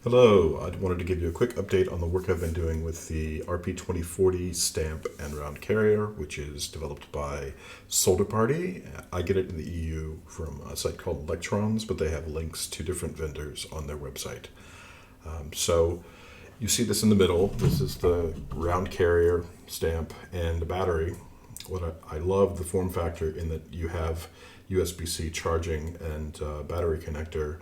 Hello, I wanted to give you a quick update on the work I've been doing with the RP2040 stamp and round carrier, which is developed by Solder Party. I get it in the EU from a site called Electrons, but they have links to different vendors on their website. So you see this in the middle. This is the round carrier stamp and the battery. What I love the form factor in that you have USB-C charging and battery connector.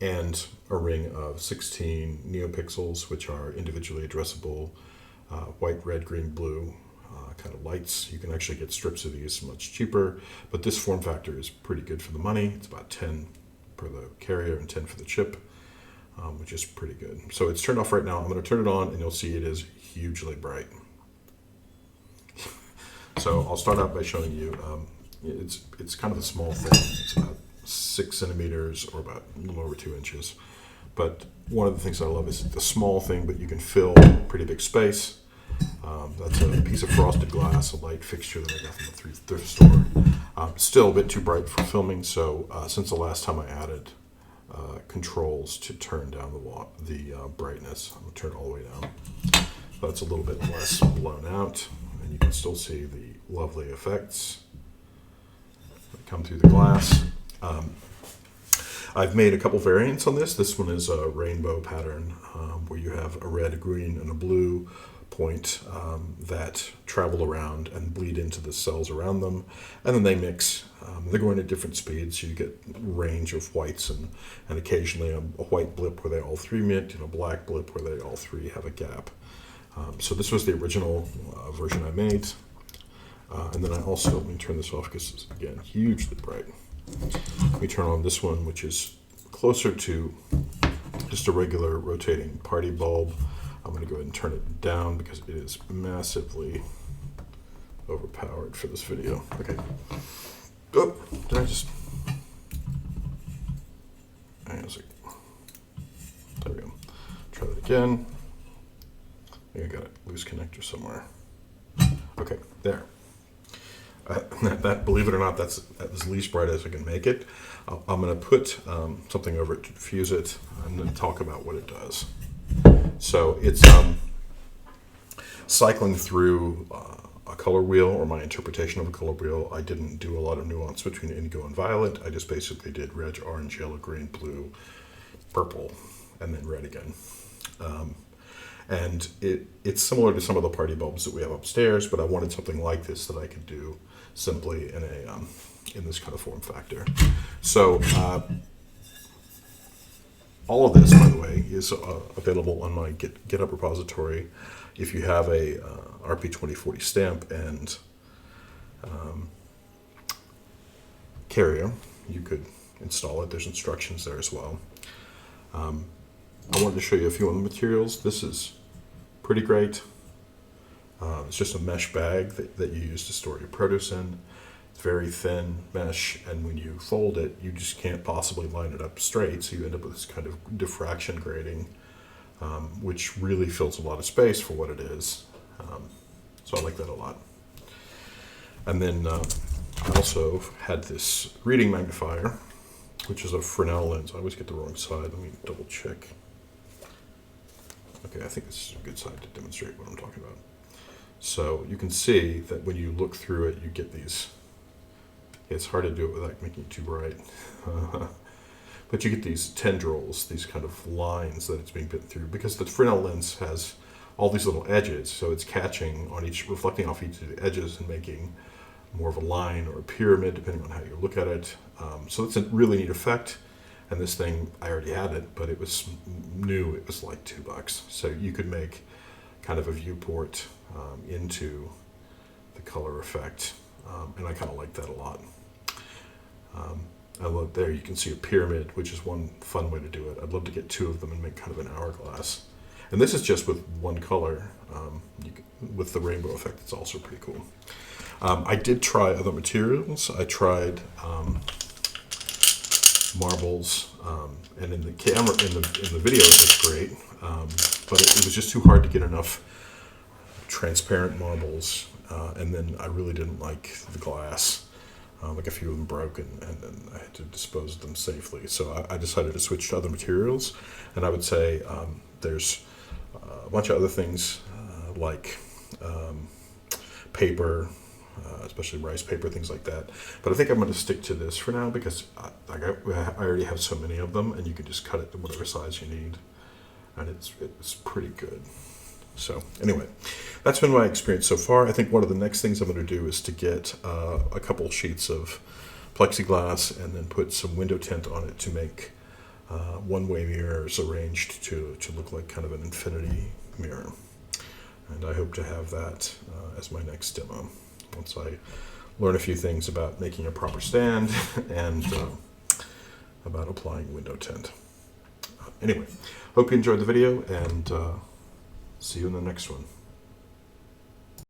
And a ring of 16 neopixels, which are individually addressable, white, red, green, blue kind of lights. You can actually get strips of these much cheaper, but this form factor is pretty good for the money. It's about 10 for the carrier and 10 for the chip, which is pretty good. So it's turned off right now. I'm going to turn it on and you'll see it is hugely bright. So I'll start out by showing you, it's kind of a small thing. It's about 6 centimeters or about a little over 2 inches. But one of the things I love is the small thing, but you can fill pretty big space. That's a piece of frosted glass, a light fixture that I got from the thrift store. Still a bit too bright for filming, so since the last time I added controls to turn down the brightness, I'm going to turn it all the way down. That's a little bit less blown out, and you can still see the lovely effects that come through the glass. I've made a couple variants on this. This one is a rainbow pattern where you have a red, a green, and a blue point that travel around and bleed into the cells around them, and then they mix. They're going at different speeds, so you get a range of whites and occasionally a white blip where they all three meet and a black blip where they all three have a gap. So this was the original version I made. And then I also, let me turn this off because it's, again, hugely bright. Let me turn on this one, which is closer to just a regular rotating party bulb. I'm going to go ahead and turn it down because it is massively overpowered for this video. Okay. Oh, did I just... Hang on a second. There we go. Try that again. I think I got a loose connector somewhere. Okay, there. That, believe it or not, that's as least bright as I can make it. I'm going to put something over it to diffuse it and then talk about what it does. So it's cycling through a color wheel, or my interpretation of a color wheel. I didn't do a lot of nuance between indigo and violet. I just basically did red, orange, yellow, green, blue, purple, and then red again. And it's similar to some of the party bulbs that we have upstairs, but I wanted something like this that I could do simply in in this kind of form factor. So all of this, by the way, is available on my GitHub repository. If you have a RP2040 stamp and carrier, you could install it. There's instructions there as well. I wanted to show you a few of the materials. This is pretty great. It's just a mesh bag that you use to store your produce in. It's very thin mesh, and when you fold it, you just can't possibly line it up straight, so you end up with this kind of diffraction grating, which really fills a lot of space for what it is. So I like that a lot. And then I also had this reading magnifier, which is a Fresnel lens. I always get the wrong side. Let me double check. Okay, I think this is a good side to demonstrate what I'm talking about. So you can see that when you look through it, you get these. It's hard to do it without making it too bright. But you get these tendrils, these kind of lines that it's being bit through, because the Fresnel lens has all these little edges, so it's catching on each, reflecting off each of the edges and making more of a line or a pyramid, depending on how you look at it. So it's a really neat effect. And this thing, I already had it, but it was new. It was like $2. So you could make kind of a viewport into the color effect. And I kind of like that a lot. I love there, you can see a pyramid, which is one fun way to do it. I'd love to get two of them and make kind of an hourglass. And this is just with one color. With the rainbow effect, it's also pretty cool. I did try other materials. I tried marbles, and in the camera, in the video, it looked great, but it was just too hard to get enough transparent marbles, and then I really didn't like the glass. Like a few of them broke, and I had to dispose of them safely. So I decided to switch to other materials, and I would say there's a bunch of other things like paper, especially rice paper, things like that. But I think I'm going to stick to this for now because I already have so many of them, and you can just cut it to whatever size you need, and it's pretty good. So anyway, that's been my experience so far. I think one of the next things I'm going to do is to get a couple sheets of plexiglass and then put some window tint on it to make one-way mirrors arranged to look like kind of an infinity mirror. And I hope to have that as my next demo once I learn a few things about making a proper stand and about applying window tint. Anyway, hope you enjoyed the video, and see you in the next one.